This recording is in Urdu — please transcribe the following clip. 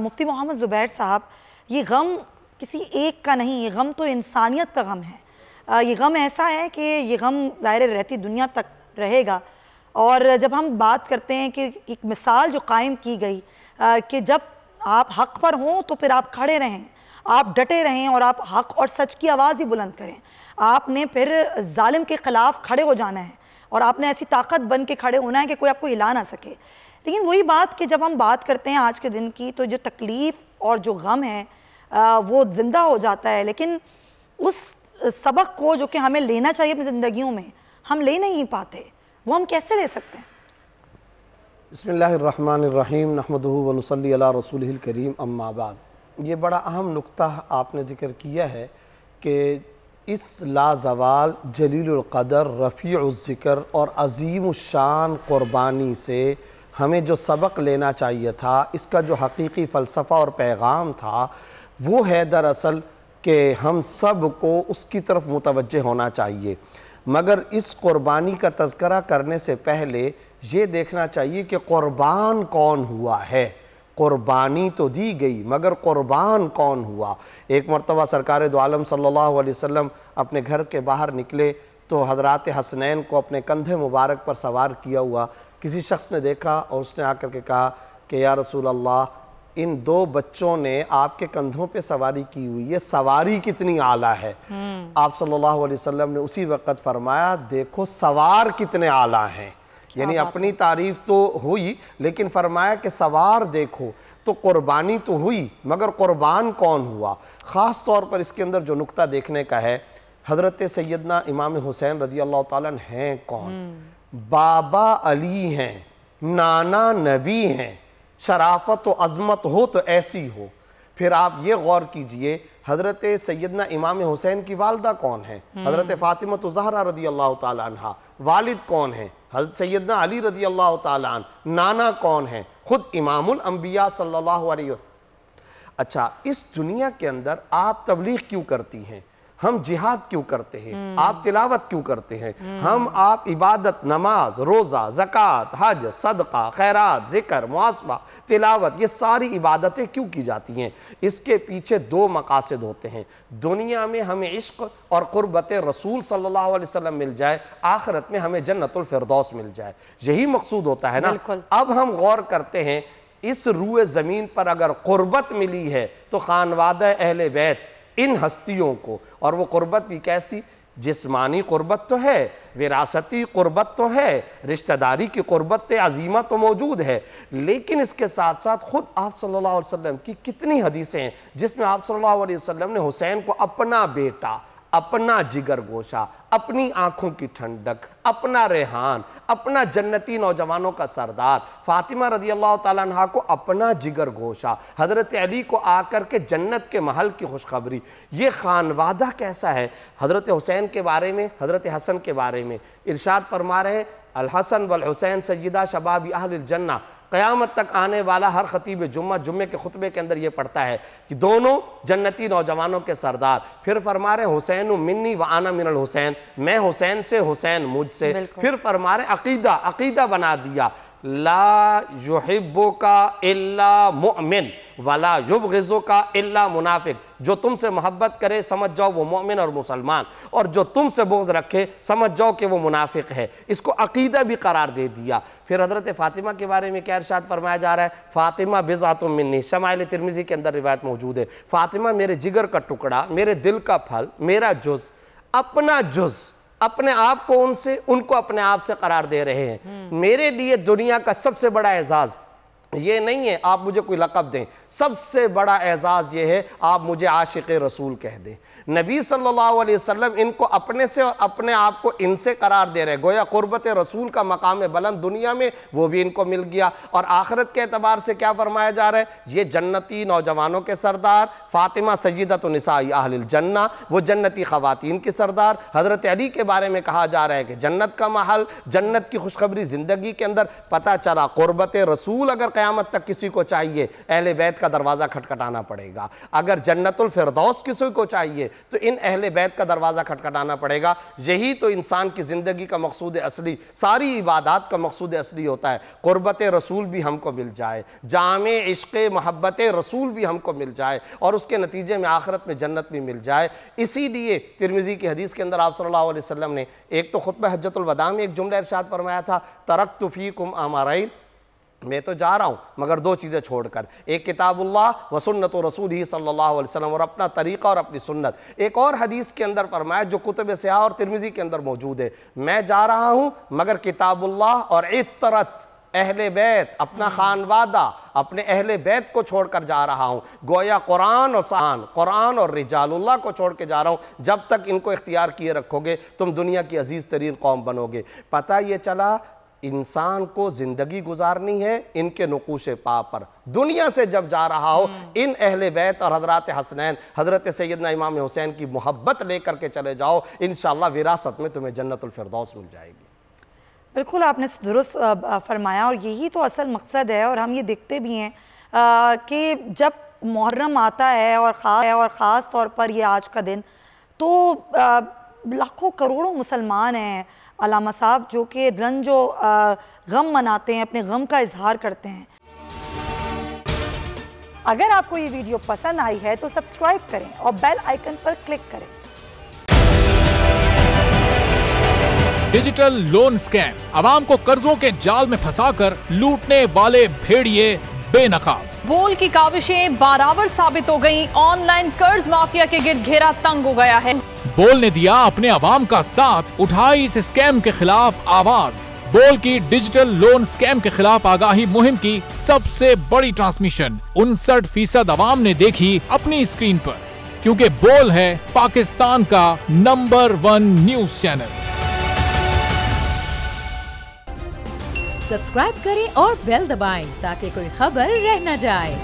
مفتی محمد زبیر صاحب، یہ غم کسی ایک کا نہیں، یہ غم تو انسانیت کا غم ہے۔ یہ غم ایسا ہے کہ یہ غم ظاہر رہتی دنیا تک رہے گا۔ اور جب ہم بات کرتے ہیں کہ ایک مثال جو قائم کی گئی کہ جب آپ حق پر ہوں تو پھر آپ کھڑے رہیں، آپ ڈٹے رہیں اور آپ حق اور سچ کی آواز ہی بلند کریں۔ آپ نے پھر ظالم کے خلاف کھڑے ہو جانا ہے اور آپ نے ایسی طاقت بن کے کھڑے ہونا ہے کہ کوئی آپ کو ہلا نہ سکے۔ لیکن وہی بات کہ جب ہم بات کرتے ہیں آج کے دن کی، تو جو تکلیف اور جو غم ہے وہ زندہ ہو جاتا ہے، لیکن اس سبق کو جو کہ ہمیں لینا چاہیے اپنی زندگیوں میں، ہم لے نہیں پاتے۔ وہ ہم کیسے لے سکتے ہیں؟ بسم اللہ الرحمن الرحیم، نحمدہ و نصلی علی رسولہ الکریم، اما بعد۔ یہ بڑا اہم نقطہ آپ نے ذکر کیا ہے کہ اس لازوال جلیل القدر، رفیع الذکر اور عظیم الشان قربانی سے ہمیں جو سبق لینا چاہیے تھا، اس کا جو حقیقی فلسفہ اور پیغام تھا، وہ ہے دراصل کہ ہم سب کو اس کی طرف متوجہ ہونا چاہیے۔ مگر اس قربانی کا تذکرہ کرنے سے پہلے یہ دیکھنا چاہیے کہ قربان کون ہوا ہے۔ قربانی تو دی گئی، مگر قربان کون ہوا؟ ایک مرتبہ سرکار دو عالم صلی اللہ علیہ وسلم اپنے گھر کے باہر نکلے تو حضرات حسنین کو اپنے کندھے مبارک پر سوار کیا ہوا کسی شخص نے دیکھا اور اس نے آ کر کے کہا کہ یا رسول اللہ، ان دو بچوں نے آپ کے کندھوں پہ سواری کی ہوئی، یہ سواری کتنی اعلیٰ ہے۔ آپ صلی اللہ علیہ وسلم نے اسی وقت فرمایا، دیکھو سوار کتنے اعلیٰ ہیں۔ یعنی اپنی تعریف تو ہوئی، لیکن فرمایا کہ سوار دیکھو۔ تو قربانی تو ہوئی، مگر قربان کون ہوا؟ خاص طور پر اس کے اندر جو نقطہ دیکھنے کا ہے، حضرت سیدنا امام حسین رضی اللہ تعالیٰ ہیں کون؟ بابا علی ہیں، نانا نبی ہیں۔ شرافت و عظمت ہو تو ایسی ہو۔ پھر آپ یہ غور کیجئے، حضرت سیدنا امام حسین کی والدہ کون ہیں؟ حضرت فاطمہ الزہرا رضی اللہ تعالیٰ عنہ۔ والد کون ہیں؟ حضرت سیدنا علی رضی اللہ تعالیٰ عنہ۔ نانا کون ہیں؟ خود امام الانبیاء صلی اللہ علیہ وسلم۔ اچھا، اس دنیا کے اندر آپ تبلیغ کیوں کرتی ہیں؟ ہم جہاد کیوں کرتے ہیں؟ آپ تلاوت کیوں کرتے ہیں؟ آپ عبادت، نماز، روزہ، زکوٰۃ، حج، صدقہ، خیرات، ذکر، محاسبہ، تلاوت، یہ ساری عبادتیں کیوں کی جاتی ہیں؟ اس کے پیچھے دو مقاصد ہوتے ہیں۔ دنیا میں ہمیں عشق اور قربت رسول صلی اللہ علیہ وسلم مل جائے، آخرت میں ہمیں جنت الفردوس مل جائے، یہی مقصود ہوتا ہے نا۔ اب ہم غور کرتے ہیں، اس روئے زمین پر اگر قربت ملی ہے تو خانوادہ اہل بیت ان ہستیوں کو، اور وہ قربت بھی کیسی؟ جسمانی قربت تو ہے، وراثتی قربت تو ہے، رشتہ داری کی قربت عظیمہ تو موجود ہے، لیکن اس کے ساتھ ساتھ خود آپ صلی اللہ علیہ وسلم کی کتنی حدیثیں ہیں جس میں آپ صلی اللہ علیہ وسلم نے حسین کو اپنا بیٹا، اپنا جگر گوشہ، اپنی آنکھوں کی ٹھنڈک، اپنا ریحان، اپنا جنتی نوجوانوں کا سردار، فاطمہ رضی اللہ تعالیٰ عنہ کو اپنا جگر گوشہ، حضرت علی کو آ کر کے جنت کے محل کی خوشخبری۔ یہ خانوادہ کیسا ہے؟ حضرت حسین کے بارے میں، حضرت حسن کے بارے میں ارشاد فرما رہے ہیں، الحسن والحسین سیدہ شباب اہل الجنہ۔ قیامت تک آنے والا ہر خطیب جمعے کے خطبے کے اندر یہ پڑھتا ہے کہ دونوں جنتی نوجوانوں کے سردار۔ پھر فرما رہے حسین منی وانا من الحسین، میں حسین سے، حسین مجھ سے۔ پھر فرما رہے عقیدہ بنا دیا، لا یحبک الا مؤمن ولا یبغضک الا منافق۔ جو تم سے محبت کرے سمجھ جاؤ وہ مومن اور مسلمان، اور جو تم سے بغض رکھے سمجھ جاؤ کہ وہ منافق ہے۔ اس کو عقیدہ بھی قرار دے دیا۔ پھر حضرت فاطمہ کے بارے میں کیا ارشاد فرمایا جا رہا ہے؟ فاطمہ بضعۃ منی، شمائل ترمذی کے اندر روایت موجود ہے، فاطمہ میرے جگر کا ٹکڑا، میرے دل کا پھل، میرا جز، اپنا جز، اپنے آپ کو ان کو اپنے آپ سے قرار دے رہے ہیں۔ میرے لیے دنیا کا سب سے بڑا اعزاز یہ نہیں ہے آپ مجھے کوئی لقب دیں، سب سے بڑا اعزاز یہ ہے آپ مجھے عاشق رسول کہہ دیں۔ نبی صلی اللہ علیہ وسلم ان کو اپنے سے اور اپنے آپ کو ان سے قرار دے رہے، گویا قربت رسول کا مقام بلند دنیا میں وہ بھی ان کو مل گیا۔ اور آخرت کے اعتبار سے کیا فرمایا جا رہا ہے؟ یہ جنتی نوجوانوں کے سردار، فاطمہ سیدۃ نساء اہل الجنہ، وہ جنتی خواتین کی سردار۔ حضرت علی کے بارے میں کہا جا رہا ہے کہ جنت کا محل، جنت کی خوشخبری زندگی کے اندر۔ پتہ چلا قربت رسول اگر قیامت تک کسی کو چاہیے اہل بیت کا دروازہ کھٹکھٹانا پڑے گا. اگر جنت الفردوس کسی کو چاہیے تو ان اہل بیت کا دروازہ کھٹکھٹانا پڑے گا. یہی تو انسان کی زندگی کا مقصود اصلی، ساری عبادات کا مقصود اصلی ہوتا ہے. قربت رسول بھی ہم کو مل جائے، جامع عشق محبت رسول بھی ہم کو مل جائے، اور اس کے نتیجے میں آخرت میں جنت بھی مل جائے. اسی لیے ترمذی کی حدیث کے اندر آپ صلی اللہ علیہ وسلم نے ایک تو خطبہ حجۃ الوداع میں ایک جملہ ارشاد فرمایا تھا، ترکت فیکم امرین، میں تو جا رہا ہوں مگر دو چیزیں چھوڑ کر، ایک کتاب اللہ و سنت رسول ہی صلی اللہ علیہ وسلم، اور اپنا طریقہ اور اپنی سنت. ایک اور حدیث کے اندر فرمایا جو کتب سیاہ اور ترمذی کے اندر موجود ہے، میں جا رہا ہوں مگر کتاب اللہ اور عطرت اہل بیت، اپنا خانوادہ، اپنے اہل بیت کو چھوڑ کر جا رہا ہوں. گویا قرآن اور رجال اللہ کو چھوڑ کے جا رہا ہوں. جب تک ان کو اختیار کیے رکھو گے تم دنیا کی عزیز ترین قوم بنو گے. پتہ یہ چلا انسان کو زندگی گزارنی ہے ان کے نقوش پا پر. دنیا سے جب جا رہا ہو ان اہل بیت اور حضرات حسنین، حضرت سیدنا امام حسین کی محبت لے کر کے چلے جاؤ، انشاءاللہ وراثت میں تمہیں جنت الفردوس مل جائے گی. بالکل آپ نے درست فرمایا، اور یہی تو اصل مقصد ہے. اور ہم یہ دیکھتے بھی ہیں کہ جب محرم آتا ہے اور خاص طور پر یہ آج کا دن، تو لاکھوں کروڑوں مسلمان ہیں علامہ صاحب جو کہ رنج و غم مناتے ہیں، اپنے غم کا اظہار کرتے ہیں. اگر آپ کو یہ ویڈیو پسند آئی ہے تو سبسکرائب کریں اور بیل آئیکن پر کلک کریں. ڈیجیٹل لون سکیم، عوام کو قرضوں کے جال میں پھنسا کر لوٹنے والے بھیڑیے بے نقاب. بول کی کاوشیں بارآور ثابت ہو گئیں، آن لائن قرض مافیا کے گرد گھیرا تنگ ہو گیا ہے. بول نے دیا اپنے عوام کا ساتھ، اٹھائی اس اسکیم کے خلاف آواز. بول کی ڈیجیٹل لون سکیم کے خلاف آگاہی مہم کی سب سے بڑی ٹرانسمیشن 59% عوام نے دیکھی اپنی اسکرین پر، کیونکہ بول ہے پاکستان کا نمبر 1 نیوز چینل. سبسکرائب کریں اور بیل دبائیں تاکہ کوئی خبر رہ نہ جائے.